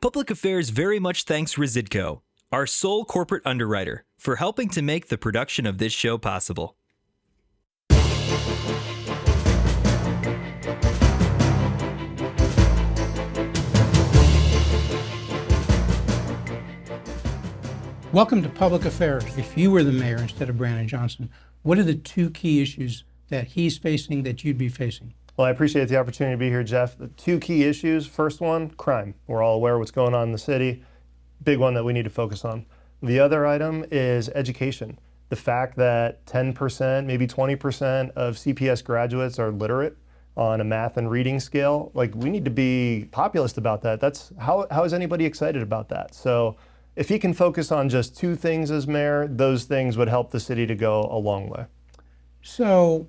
Public Affairs very much thanks Residco, our sole corporate underwriter, for helping to make the production of this show possible. Welcome to Public Affairs. If you were the mayor instead of Brandon Johnson, what are the two key issues that he's facing that you'd be facing? Well, I appreciate the opportunity to be here, Jeff. The two key issues. First one, crime. We're all aware of what's going on in the city. Big one that we need to focus on. The other item is education. The fact that 10%, maybe 20% of CPS graduates are literate on a math and reading scale. Like, we need to be populist about that. That's how is anybody excited about that? So if he can focus on just two things as mayor, those things would help the city to go a long way. So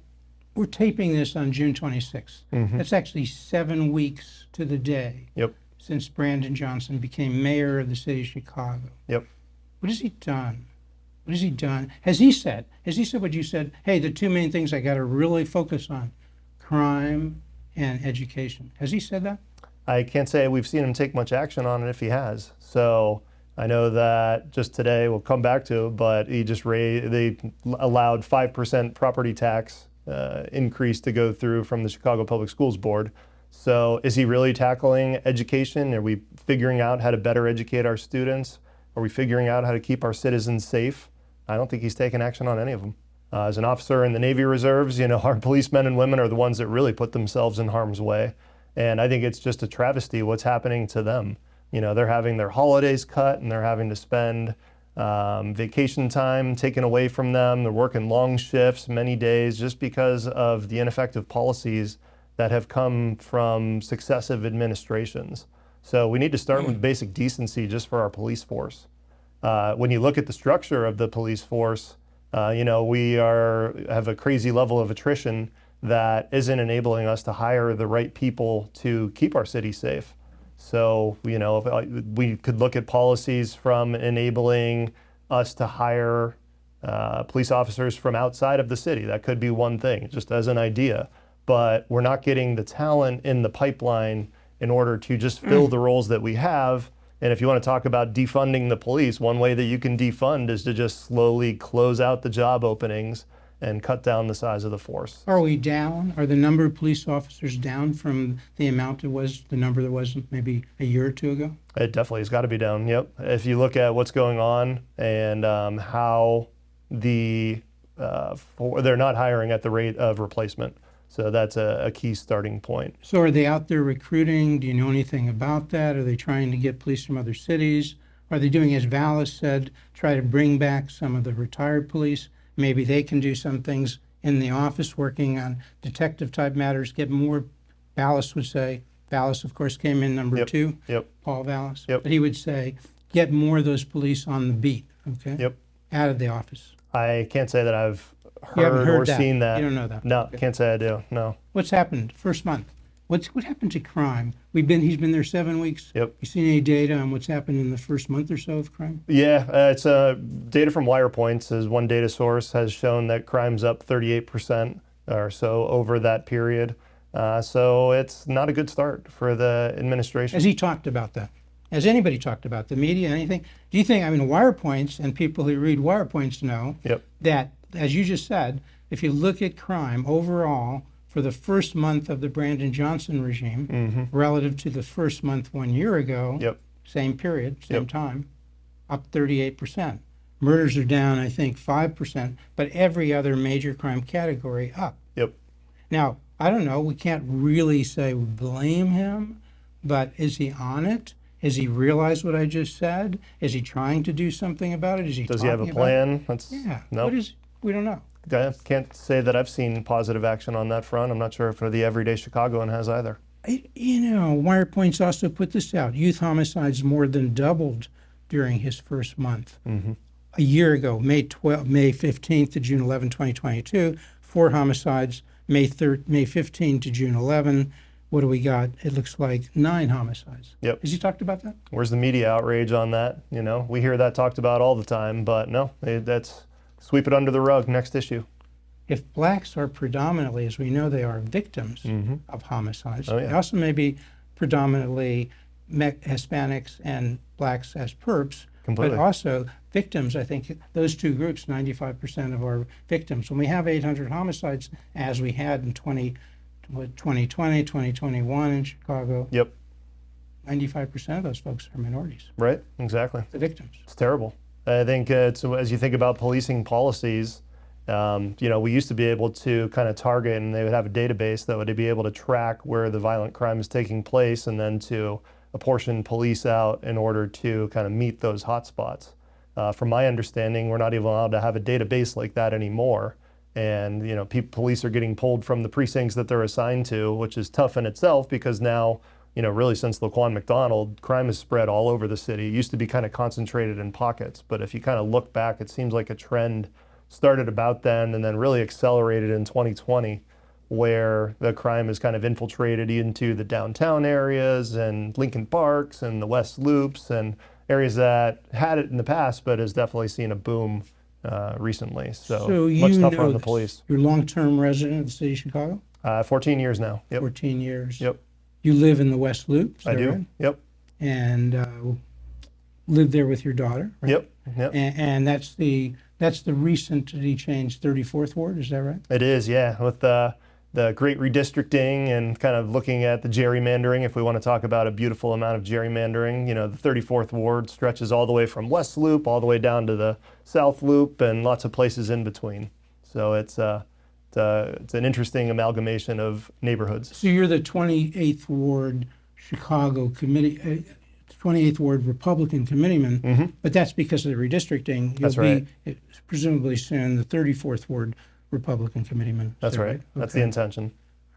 we're taping this on June 26th. That's actually 7 weeks to the day since Brandon Johnson became mayor of the city of Chicago. What has he done? What has he done? Has he said what you said? Hey, the two main things I got to really focus on, crime and education. Has he said that? I can't say we've seen him take much action on it if he has. So I know that just today, we'll come back to it, but they allowed 5% property tax increase to go through from the Chicago Public Schools Board. So is he really tackling education? Are we figuring out how to better educate our students? Are we figuring out how to keep our citizens safe? I don't think he's taken action on any of them. As an officer in the Navy Reserves, our policemen and women are the ones that really put themselves in harm's way. And I think it's just a travesty what's happening to them. They're having their holidays cut and they're having to spend vacation time taken away from them. They're working long shifts, many days, just because of the ineffective policies that have come from successive administrations. So we need to start with basic decency just for our police force. When you look at the structure of the police force, we have a crazy level of attrition that isn't enabling us to hire the right people to keep our city safe. So, if we could look at policies from enabling us to hire police officers from outside of the city. That could be one thing, just as an idea. But we're not getting the talent in the pipeline in order to just fill the roles that we have. And if you want to talk about defunding the police, one way that you can defund is to just slowly close out the job openings and cut down the size of the force. Are we down? Are the number of police officers down from the amount it was, the number that was maybe a year or two ago? It definitely has got to be down, yep. If you look at what's going on and how they're not hiring at the rate of replacement. So that's a key starting point. So are they out there recruiting? Do you know anything about that? Are they trying to get police from other cities? Are they doing, as Vallis said, try to bring back some of the retired police? Maybe they can do some things in the office working on detective type matters, get more. Vallis would say, Vallis of course came in number two, Paul Vallis, but he would say, get more of those police on the beat, out of the office. I can't say that I've heard or seen that. You don't know that? No, can't say I do, no. What's happened first month? What happened to crime? He's been there 7 weeks. You seen any data on what's happened in the first month or so of crime? Yeah, it's data from Wirepoints as one data source has shown that crime's up 38% or so over that period. So it's not a good start for the administration. Has he talked about that? Has anybody talked about the media, anything? Do you think, Wirepoints, and people who read Wirepoints know that, as you just said, if you look at crime overall, for the first month of the Brandon Johnson regime, relative to the first month 1 year ago, same period, same time, up 38%. Murders are down, I think, 5%, but every other major crime category up. Now, I don't know, we can't really say blame him, but is he on it? Has he realized what I just said? Is he trying to do something about it? Does he have a plan? No. We don't know. I can't say that I've seen positive action on that front. I'm not sure if the everyday Chicagoan has either. Wirepoints also put this out. Youth homicides more than doubled during his first month. A year ago, May 15th to June 11, 2022, 4 homicides. May 15 to June 11. What do we got? It looks like 9 homicides. Has he talked about that? Where's the media outrage on that? We hear that talked about all the time, but no, that's sweep it under the rug. Next issue. If blacks are predominantly, as we know they are, victims of homicides, they also may be predominantly Hispanics and blacks as perps, Completely. but also victims. I think those two groups, 95% of our victims. When we have 800 homicides, as we had in 2020, 2021 in Chicago, Yep. 95% of those folks are minorities, Right. Exactly. the victims. It's terrible. I think it's, as you think about policing policies, we used to be able to kind of target, and they would have a database that would be able to track where the violent crime is taking place, and then to apportion police out in order to kind of meet those hotspots. From my understanding, we're not even allowed to have a database like that anymore. And police are getting pulled from the precincts that they're assigned to, which is tough in itself because now, really since Laquan McDonald, crime has spread all over the city. It used to be kind of concentrated in pockets, but if you kind of look back, it seems like a trend started about then and then really accelerated in 2020, where the crime is kind of infiltrated into the downtown areas and Lincoln Parks and the West Loops and areas that had it in the past, but has definitely seen a boom recently. So much tougher on the police. You're a long-term resident of the city of Chicago? 14 years now. Yep. 14 years. Yep. You live in the West Loop? I do. Right? Yep. And live there with your daughter? Right? Yep. Yep. And that's the recently changed 34th Ward, is that right? It is, yeah. With the great redistricting and kind of looking at the gerrymandering, if we want to talk about a beautiful amount of gerrymandering, the 34th Ward stretches all the way from West Loop all the way down to the South Loop and lots of places in between. So it's an interesting amalgamation of neighborhoods. So you're the 28th Ward Chicago committee, 28th Ward Republican committeeman, but that's because of the redistricting. That's You'll right. be presumably soon the 34th Ward Republican committeeman. That's right. Okay. That's the intention.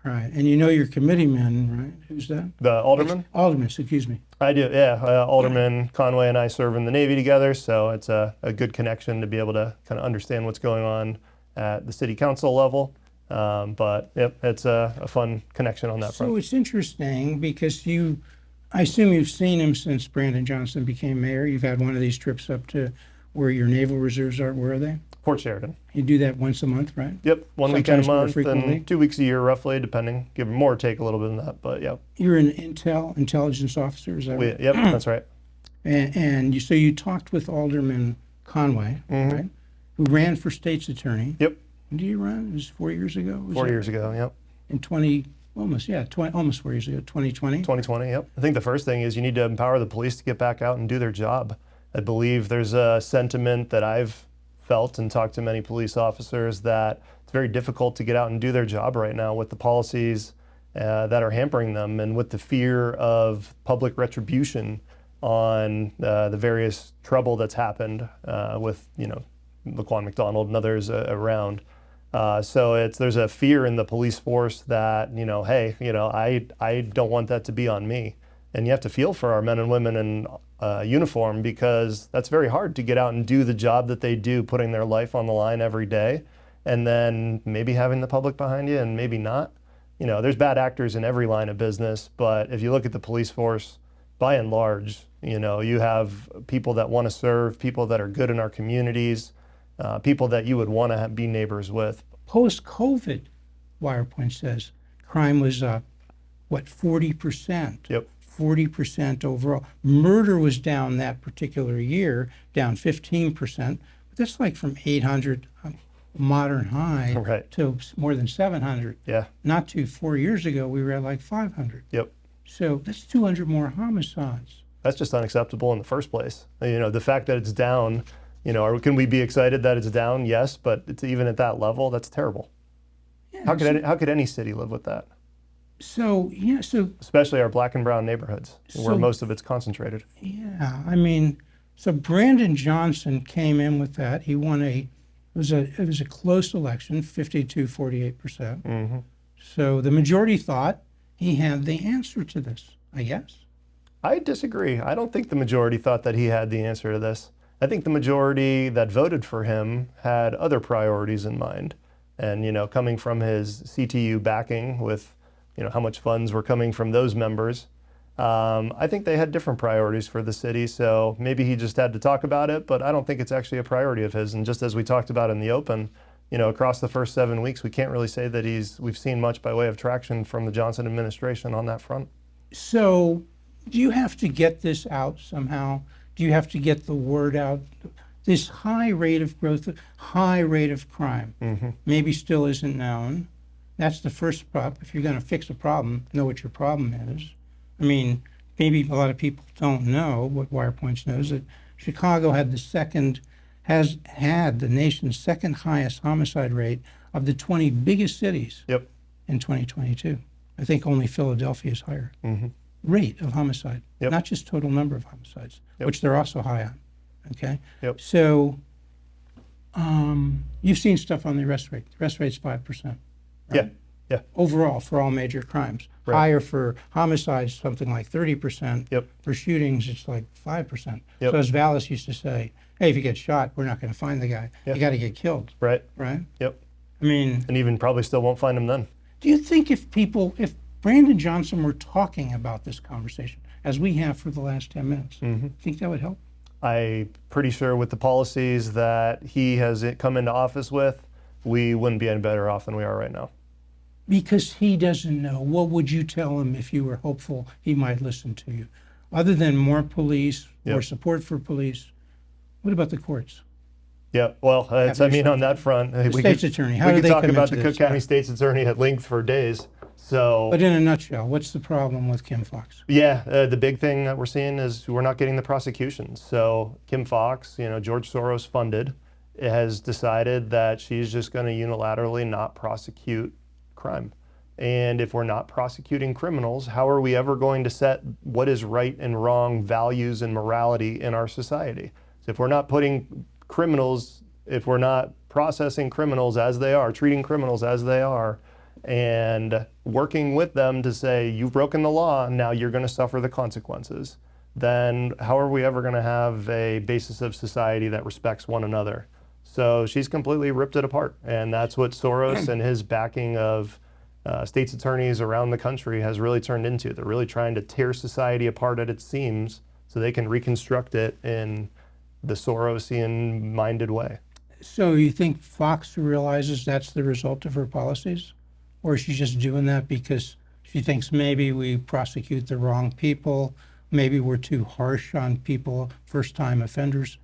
All right. And you know your committeeman, right? Who's that? The alderman? Alderman, excuse me. I do, yeah. Alderman Conway and I serve in the Navy together, so it's a good connection to be able to kind of understand what's going on at the city council level. But yep, it's a fun connection on that front. So it's interesting because I assume you've seen him since Brandon Johnson became mayor. You've had one of these trips up to where your naval reserves are. Where are they? Port Sheridan. You do that once a month, right? Yep, one weekend a Sometimes more month frequently? and 2 weeks a year roughly, depending. Give more or take a little bit of that, but yeah. You're an intelligence officer, is that right? Yep, that's right. And so you talked with Alderman Conway, right? Who ran for state's attorney. Yep, When did you run? It was 4 years ago? Was 4 that years ago, yep. In almost 4 years ago, 2020. 2020, yep. I think the first thing is you need to empower the police to get back out and do their job. I believe there's a sentiment that I've felt and talked to many police officers that it's very difficult to get out and do their job right now with the policies that are hampering them and with the fear of public retribution on the various trouble that's happened with, Laquan McDonald and others around. So there's a fear in the police force that, hey, I don't want that to be on me. And you have to feel for our men and women in uniform because that's very hard to get out and do the job that they do, putting their life on the line every day, and then maybe having the public behind you and maybe not. There's bad actors in every line of business, but if you look at the police force, by and large, you have people that want to serve, people that are good in our communities, people that you would want to be neighbors with. Post-COVID, Wirepoint says, crime was up, 40%? Yep. 40% overall. Murder was down that particular year, down 15%. But that's like from 800 modern high Right. to more than 700. Yeah. Not too 4 years ago, we were at like 500. Yep. So that's 200 more homicides. That's just unacceptable in the first place. The fact that it's down, can we be excited that it's down? Yes, but it's even at that level, that's terrible. Yeah, How could any city live with that? So Especially our black and brown neighborhoods, where most of it's concentrated. yeah, so Brandon Johnson came in with that. He won it was a close election, 52-48%. So the majority thought he had the answer to this, I guess. I disagree. I don't think the majority thought that he had the answer to this. I think the majority that voted for him had other priorities in mind. And, coming from his CTU backing with, how much funds were coming from those members, I think they had different priorities for the city. So maybe he just had to talk about it, but I don't think it's actually a priority of his. And just as we talked about in the open, across the first 7 weeks, we can't really say that we've seen much by way of traction from the Johnson administration on that front. So Do you have to get this out somehow? Do you have to get the word out? This high rate of growth, high rate of crime, maybe still isn't known. That's the first step. If you're going to fix a problem, know what your problem is. I mean, maybe a lot of people don't know what Wirepoints knows, that Chicago has had the nation's second highest homicide rate of the 20 biggest cities in 2022. I think only Philadelphia is higher. Rate of homicide, not just total number of homicides, which they're also high on. Okay. So you've seen stuff on the arrest rate. The arrest rate's 5%. Right? Yeah. Overall, for all major crimes. Right. Higher for homicides, something like 30%. For shootings, it's like 5%. So as Vallis used to say, hey, if you get shot, we're not going to find the guy. You got to get killed. Right. I mean, and even probably still won't find him then. Do you think if Brandon Johnson were talking about this conversation, as we have for the last 10 minutes, think that would help? I'm pretty sure with the policies that he has come into office with, we wouldn't be any better off than we are right now. Because he doesn't know. What would you tell him if you were hopeful he might listen to you? Other than more police, more support for police, what about the courts? Yeah, well, on that front, the state's attorney, how do we they could talk come about into the this? Cook County State's Attorney at length for days. So, but in a nutshell, what's the problem with Kim Foxx? Yeah, the big thing that we're seeing is we're not getting the prosecutions. So Kim Foxx, George Soros funded, has decided that she's just going to unilaterally not prosecute crime. And if we're not prosecuting criminals, how are we ever going to set what is right and wrong values and morality in our society? So if we're not putting criminals, if we're not processing criminals as they are, treating criminals as they are, and working with them to say, you've broken the law, now you're going to suffer the consequences, then how are we ever going to have a basis of society that respects one another? So she's completely ripped it apart. And that's what Soros and his backing of state's attorneys around the country has really turned into. They're really trying to tear society apart at its seams so they can reconstruct it in the Sorosian-minded way. So you think Fox realizes that's the result of her policies? Or is she just doing that because she thinks maybe we prosecute the wrong people, maybe we're too harsh on people, first-time offenders?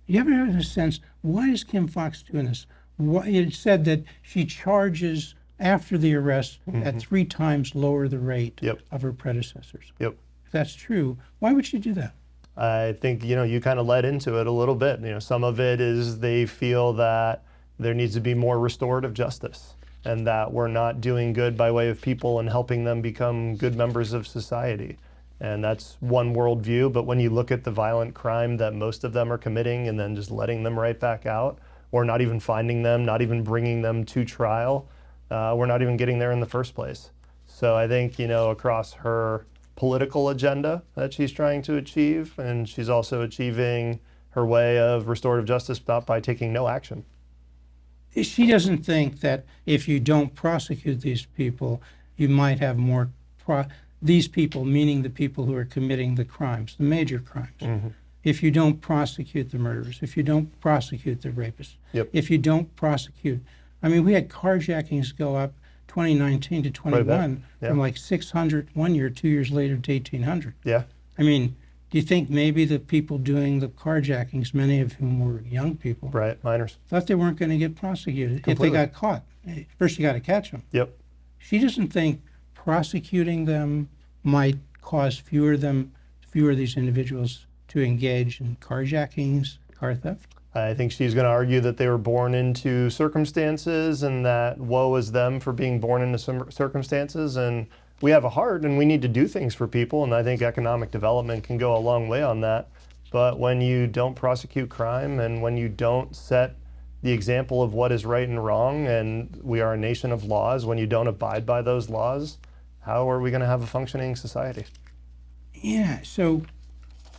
You ever have a sense, why is Kim Foxx doing this? It said that she charges after the arrest at 3 times lower the rate of her predecessors. If that's true, why would she do that? I think, you kind of led into it a little bit. Some of it is they feel that there needs to be more restorative justice and that we're not doing good by way of people and helping them become good members of society. And that's one worldview, but when you look at the violent crime that most of them are committing and then just letting them right back out, or not even finding them, not even bringing them to trial, we're not even getting there in the first place. So I think, across her political agenda that she's trying to achieve, and she's also achieving her way of restorative justice by taking no action. She doesn't think that if you don't prosecute these people, you might have more, these people, meaning the people who are committing the crimes, the major crimes. If you don't prosecute the murderers, if you don't prosecute the rapists, if you don't prosecute, we had carjackings go up 2019 to 21 from like 600 one year, 2 years later to 1,800. Do you think maybe the people doing the carjackings, many of whom were young people, minors, thought they weren't going to get prosecuted if they got caught? First, you got to catch them. She doesn't think prosecuting them might cause fewer of these individuals to engage in carjackings, car theft. I think she's going to argue that they were born into circumstances and that woe is them for being born into some circumstances. And we have a heart and we need to do things for people. And I think economic development can go a long way on that. But when you don't prosecute crime and when you don't set the example of what is right and wrong, and we are a nation of laws, when you don't abide by those laws, how are we going to have a functioning society? Yeah, so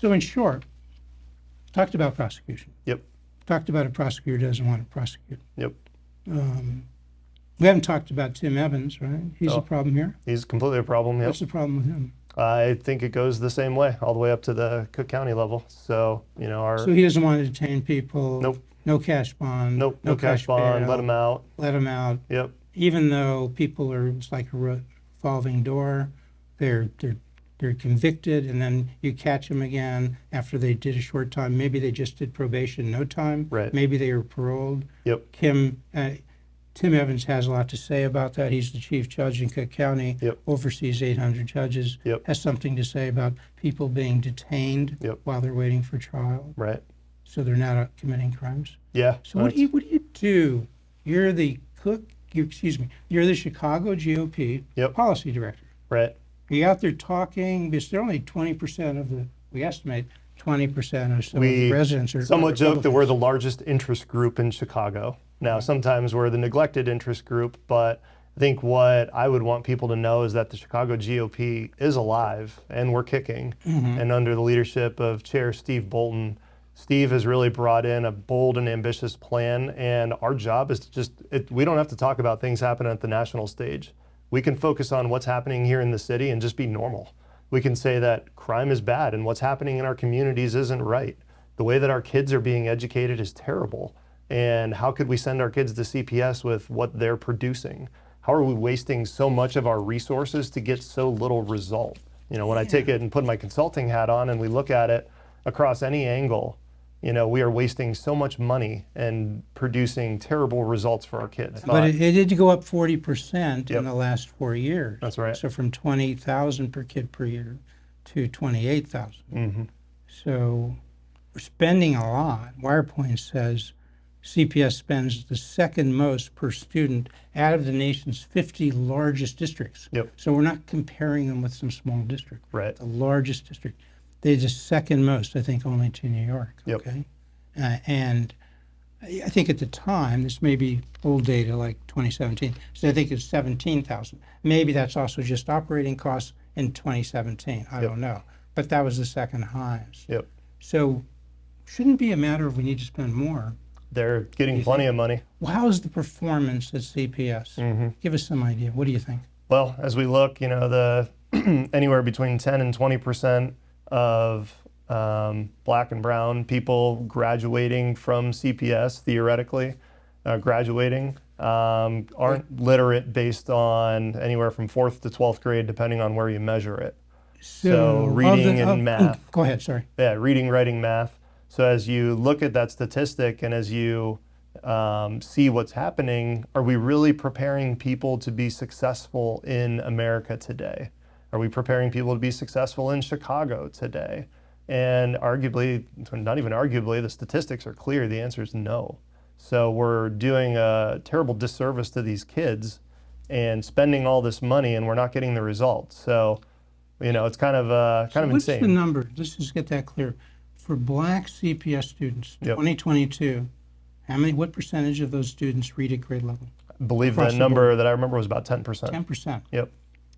in short, talked about prosecution. Talked about a prosecutor who doesn't want to prosecute. We haven't talked about Tim Evans, right? He's a problem here. He's completely a problem, What's the problem with him? I think it goes the same way, all the way up to the Cook County level. So, So he doesn't want to detain people. No cash bond. No cash bond. Let them out. Let them out. Even though people it's like a revolving door, they're they're convicted, and then you catch them again after they did a short time. Maybe they just did probation, no time. Right. Maybe they were paroled. Yep. Tim Evans has a lot to say about that. He's the chief judge in Cook County, Yep. oversees 800 judges, Yep. has something to say about people being detained Yep. while they're waiting for trial, Right. so they're not committing crimes. Yeah. So what do you do? You're the you're the Chicago GOP Yep. policy director. Right. Are you out there talking? Because they're only 20% of we estimate 20% of some of the residents are somewhat joke that we're Republicans. the largest interest group in Chicago. Now, sometimes we're the neglected interest group, but I think what I would want people to know is that the Chicago GOP is alive and we're kicking. And under the leadership of Chair Steve Bolton, Steve has really brought in a bold and ambitious plan, and our job is to we don't have to talk about things happening at the national stage. We can focus on what's happening here in the city and just be normal. We can say that crime is bad and what's happening in our communities isn't right. The way that our kids are being educated is terrible. And how could we send our kids to CPS with what they're producing? How are we wasting so much of our resources to get so little result? You know, when I take it and put my consulting hat on and we look at it across any angle, you know, we are wasting so much money and producing terrible results for our kids. But it did go up 40% Yep. in the last 4 years. That's right. So from 20,000 per kid per year to 28,000. Mm-hmm. So we're spending a lot. Wirepoints says CPS spends the second most per student out of the nation's 50 largest districts. Yep. So we're not comparing them with some small district. Right. The largest district. They're the second most, I think, only to New York. Yep. Okay. And I think at the time, this may be old data like 2017, so I think it's 17,000. Maybe that's also just operating costs in 2017. I Yep. don't know. But that was the second highest. Yep. So shouldn't be a matter of we need to spend more. They're getting plenty of money. Well, how is the performance at CPS? Give us some idea. What do you think? Well, as we look, you know, the anywhere between 10 and 20% of black and brown people graduating from CPS, theoretically, graduating, aren't literate based on anywhere from 4th to 12th grade, depending on where you measure it. So reading and math. Go ahead, sorry. Yeah, reading, writing, math. So as you look at that statistic and as you see what's happening, are we really preparing people to be successful in America today? Are we preparing people to be successful in Chicago today? And arguably, not even arguably, the statistics are clear. The answer is no. So we're doing a terrible disservice to these kids and spending all this money, and we're not getting the results. So, you know, it's kind of insane. What's the number? Let's just get that clear. For black CPS students, Yep. 2022, what percentage of those students read at grade level? I believe across the the number that I remember was about 10%. 10%. Yep.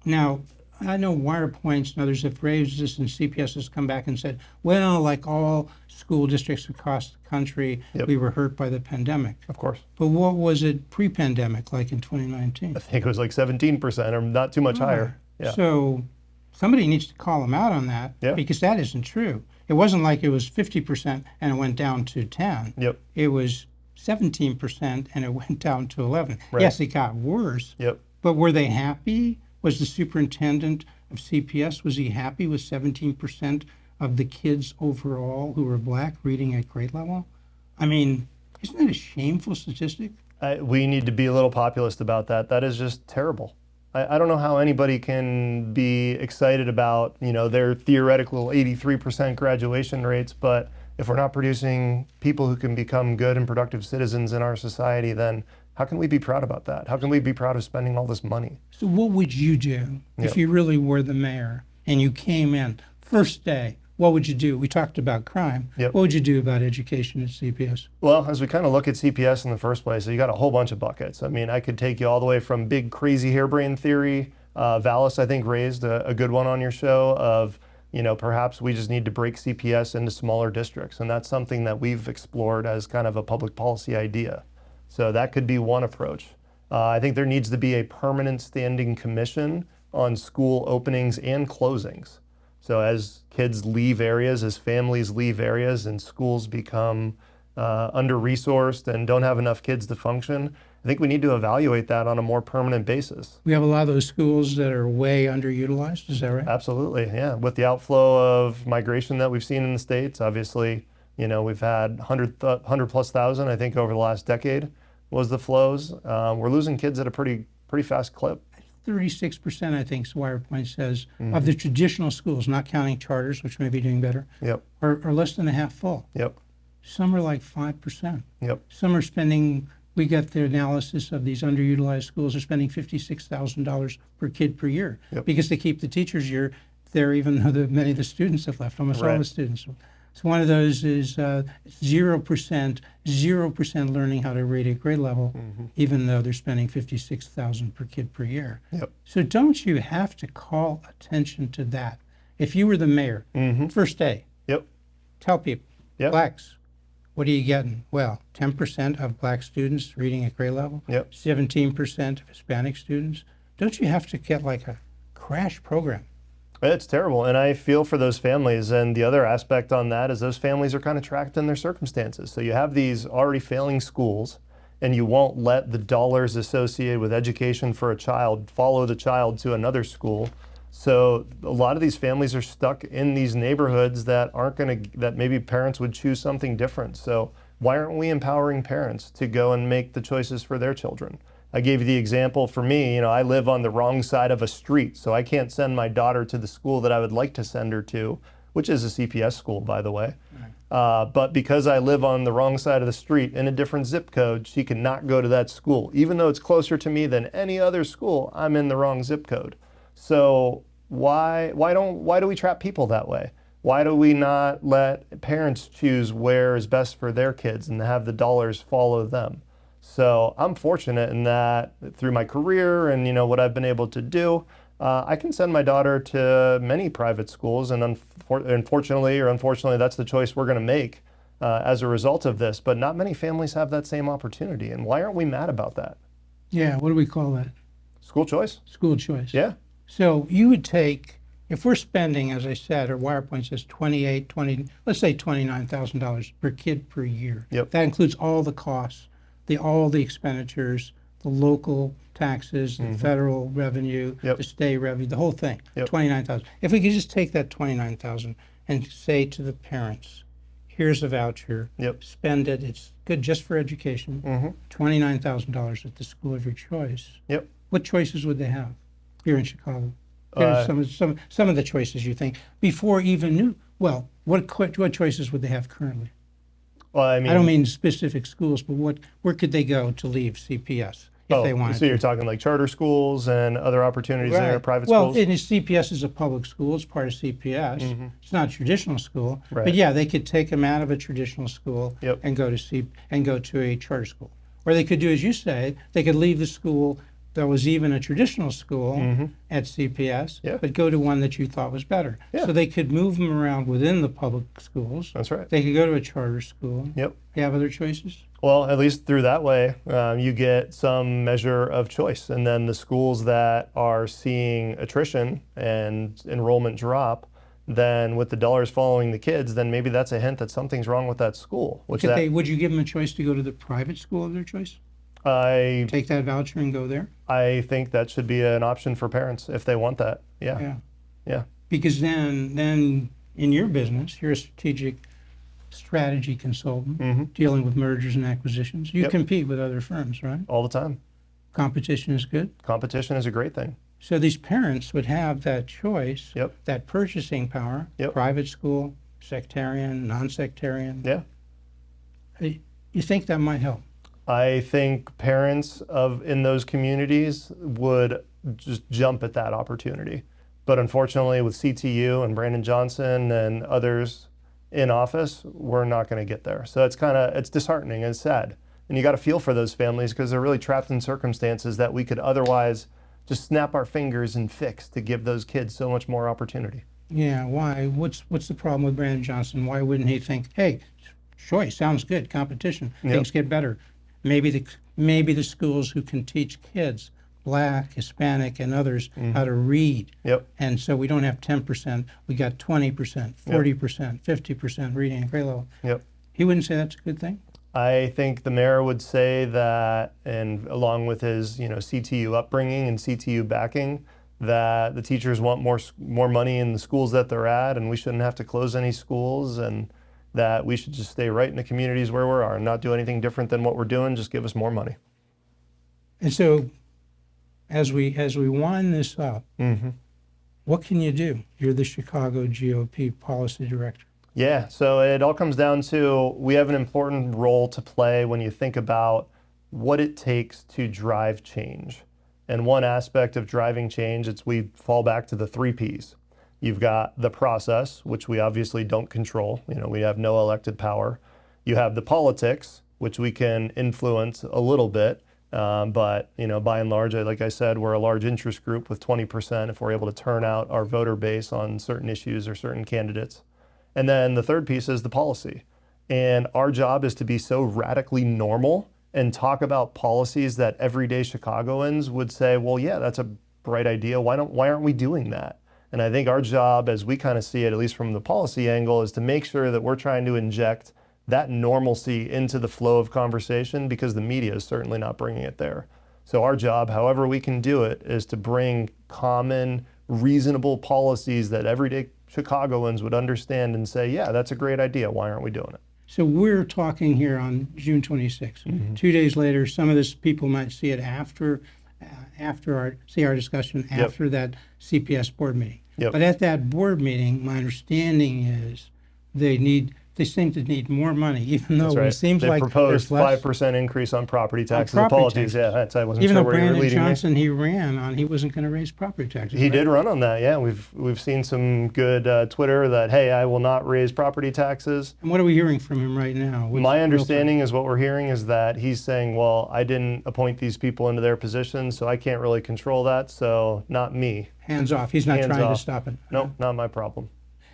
Now, I know Wirepoints and others have raised this, and CPS has come back and said, well, like all school districts across the country, Yep. we were hurt by the pandemic. Of course. But what was it pre-pandemic, like in 2019? I think it was like 17% or not too much higher. Yeah. So somebody needs to call them out on that, Yeah. because that isn't true. It wasn't like it was 50% and it went down to 10. Yep. It was 17% and it went down to 11. Right. Yes, it got worse. Yep. But were they happy? Was the superintendent of CPS, was he happy with 17% of the kids overall who were black reading at grade level? I mean, isn't that a shameful statistic? We need to be a little populist about that. That is just terrible. I don't know how anybody can be excited about, you know, their theoretical 83% graduation rates, but if we're not producing people who can become good and productive citizens in our society, then how can we be proud about that? How can we be proud of spending all this money? So what would you do if Yep. you really were the mayor and you came in first day? What would you do? We talked about crime. Yep. What would you do about education at CPS? Well, as we kind of look at CPS in the first place, so you got a whole bunch of buckets. I mean, I could take you all the way from big, crazy harebrained theory. Valis, I think, raised a good one on your show of, you know, perhaps we just need to break CPS into smaller districts. And that's something that we've explored as kind of a public policy idea. So that could be one approach. I think there needs to be a permanent standing commission on school openings and closings. So as kids leave areas, as families leave areas and schools become under-resourced and don't have enough kids to function, I think we need to evaluate that on a more permanent basis. We have a lot of those schools that are way underutilized. Is that right? Absolutely, yeah. With the outflow of migration that we've seen in the States, obviously, we've had 100 plus thousand, I think, over the last decade was the flows. We're losing kids at a pretty fast clip. 36%, I think, Wirepoints says, of the traditional schools, not counting charters, which may be doing better, Yep. are less than a half full. Yep. Some are like 5%. Yep. Some are spending, we got the analysis of these underutilized schools are spending $56,000 per kid per year because they keep the teachers there even though many of the students have left, almost all the students. So one of those is 0% learning how to read at grade level, even though they're spending $56,000 per kid per year. Yep. So don't you have to call attention to that? If you were the mayor, first day, tell people, blacks, what are you getting? Well, 10% of black students reading at grade level, 17% of Hispanic students. Don't you have to get like a crash program? It's terrible, and I feel for those families. And the other aspect on that is those families are kind of trapped in their circumstances. So you have these already failing schools, and you won't let the dollars associated with education for a child follow the child to another school. So a lot of these families are stuck in these neighborhoods that that maybe parents would choose something different. So why aren't we empowering parents to go and make the choices for their children? I gave you the example for me, I live on the wrong side of a street, so I can't send my daughter to the school that I would like to send her to, which is a CPS school, by the way. But because I live on the wrong side of the street in a different zip code, she cannot go to that school. Even though it's closer to me than any other school, I'm in the wrong zip code. So why do we trap people that way? Why do we not let parents choose where is best for their kids and have the dollars follow them? So I'm fortunate in that through my career and what I've been able to do, I can send my daughter to many private schools, and unfortunately, that's the choice we're going to make as a result of this. But not many families have that same opportunity, and why aren't we mad about that? Yeah, what do we call that? School choice. School choice. Yeah. So you would take, if we're spending, as I said, or Wirepoint says let's say $29,000 per kid per year. Yep. That includes all the costs. All the expenditures, the local taxes, the federal revenue, the state revenue, the whole thing, 29,000. If we could just take that 29,000 and say to the parents, here's a voucher, spend it, it's good just for education, $29,000 at the school of your choice. What choices would they have here in Chicago? Some of the choices you think before even knew. Well, what choices would they have currently? Well, I don't mean specific schools, but where could they go to leave CPS if they wanted so you're talking like charter schools and other opportunities there, private schools? Well, CPS is a public school. It's part of CPS. It's not a traditional school. Right. But yeah, they could take them out of a traditional school and go to a charter school. Or they could do, as you say, they could leave the school that was even a traditional school at CPS, but go to one that you thought was better. So they could move them around within the public schools. That's right. They could go to a charter school. You have other choices? Well, at least through that way, you get some measure of choice. And then the schools that are seeing attrition and enrollment drop, then with the dollars following the kids, then maybe that's a hint that something's wrong with that school. Would you give them a choice to go to the private school of their choice? Take that voucher and go there? I think that should be an option for parents if they want that. Yeah. Because then in your business, you're a strategy consultant dealing with mergers and acquisitions. You compete with other firms, right? All the time. Competition is good? Competition is a great thing. So these parents would have that choice, that purchasing power, private school, sectarian, non-sectarian. Yeah. You think that might help? I think parents in those communities would just jump at that opportunity. But unfortunately, with CTU and Brandon Johnson and others in office, we're not going to get there. So it's disheartening and it's sad. And you got to feel for those families because they're really trapped in circumstances that we could otherwise just snap our fingers and fix to give those kids so much more opportunity. Yeah, why? What's the problem with Brandon Johnson? Why wouldn't he think, hey, choice sounds good, competition, things get better. Maybe the schools who can teach kids, Black, Hispanic, and others, how to read. And so we don't have 10%, we got 20%, 40%, 50% reading at grade level. He wouldn't say that's a good thing? I think the mayor would say that, and along with his, CTU upbringing and CTU backing, that the teachers want more money in the schools that they're at, and we shouldn't have to close any schools, and that we should just stay right in the communities where we are and not do anything different than what we're doing. Just give us more money. And so, as we wind this up, what can you do? You're the Chicago GOP policy director. Yeah, so it all comes down to we have an important role to play when you think about what it takes to drive change. And one aspect of driving change, we fall back to the 3 Ps. You've got the process, which we obviously don't control. We have no elected power. You have the politics, which we can influence a little bit. But, by and large, like I said, we're a large interest group with 20% if we're able to turn out our voter base on certain issues or certain candidates. And then the third piece is the policy. And our job is to be so radically normal and talk about policies that everyday Chicagoans would say, well, yeah, that's a bright idea. Why aren't we doing that? And I think our job, as we kind of see it, at least from the policy angle, is to make sure that we're trying to inject that normalcy into the flow of conversation, because the media is certainly not bringing it there. So our job, however we can do it, is to bring common, reasonable policies that everyday Chicagoans would understand and say, yeah, that's a great idea. Why aren't we doing it? So we're talking here on June 26th. 2 days later, some of this people might see it after our discussion after that CPS board meeting. But at that board meeting, my understanding is they seem to need more money, even though it seems they like proposed there's less 5% increase on property taxes. Apologies. Yeah, I wasn't even sure though where you were Brandon leading Johnson, he ran on, he wasn't going to raise property taxes. He did run on that, yeah. We've seen some good Twitter that, hey, I will not raise property taxes. And what are we hearing from him right now? My understanding is what we're hearing is that he's saying, well, I didn't appoint these people into their positions, so I can't really control that, so not me. Hands off. He's not trying to stop it. Nope, not my problem.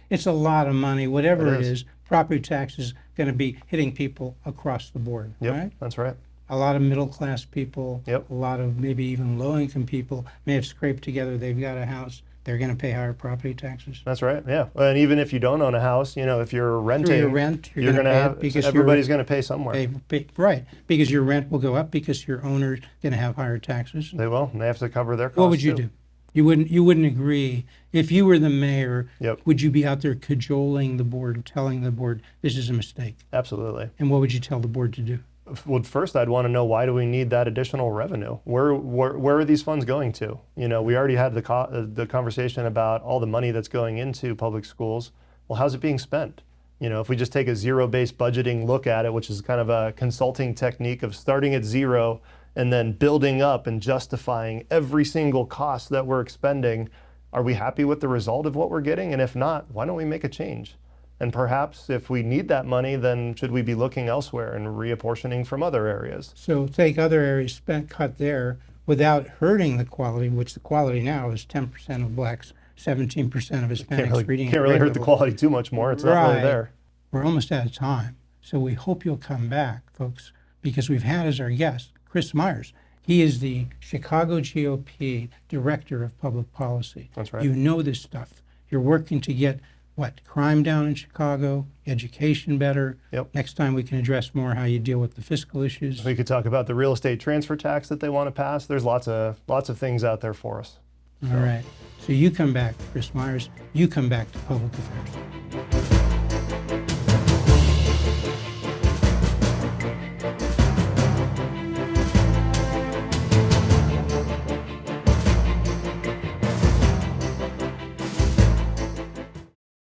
It's a lot of money, whatever it is. Property tax is going to be hitting people across the board, right? That's right. A lot of middle-class people, a lot of maybe even low-income people may have scraped together, they've got a house, they're going to pay higher property taxes. That's right, yeah. And even if you don't own a house, if you're renting, through your rent, you're going to have, pay it because everybody's going to pay somewhere. Right, because your rent will go up because your owner's going to have higher taxes. They will, and they have to cover their costs. What would you do? You wouldn't agree. If you were the mayor, would you be out there cajoling the board, telling the board this is a mistake? Absolutely. And what would you tell the board to do? Well, first I'd want to know, why do we need that additional revenue? Where are these funds going to? We already had the conversation about all the money that's going into public schools. Well, how's it being spent? If we just take a zero-based budgeting look at it, which is kind of a consulting technique of starting at zero and then building up and justifying every single cost that we're expending, are we happy with the result of what we're getting? And if not, why don't we make a change? And perhaps if we need that money, then should we be looking elsewhere and reapportioning from other areas? So take other areas cut there without hurting the quality, which the quality now is 10% of blacks, 17% of Hispanics reading. Can't really hurt the quality too much more. It's not really there. We're almost out of time. So we hope you'll come back, folks, because we've had as our guest Chris Myers. He is the Chicago GOP Director of Public Policy. That's right. You know this stuff. You're working to get, crime down in Chicago, education better. Next time we can address more how you deal with the fiscal issues. We could talk about the real estate transfer tax that they want to pass. There's lots of things out there for us. All right. So you come back, Chris Myers. You come back to Public Affairs.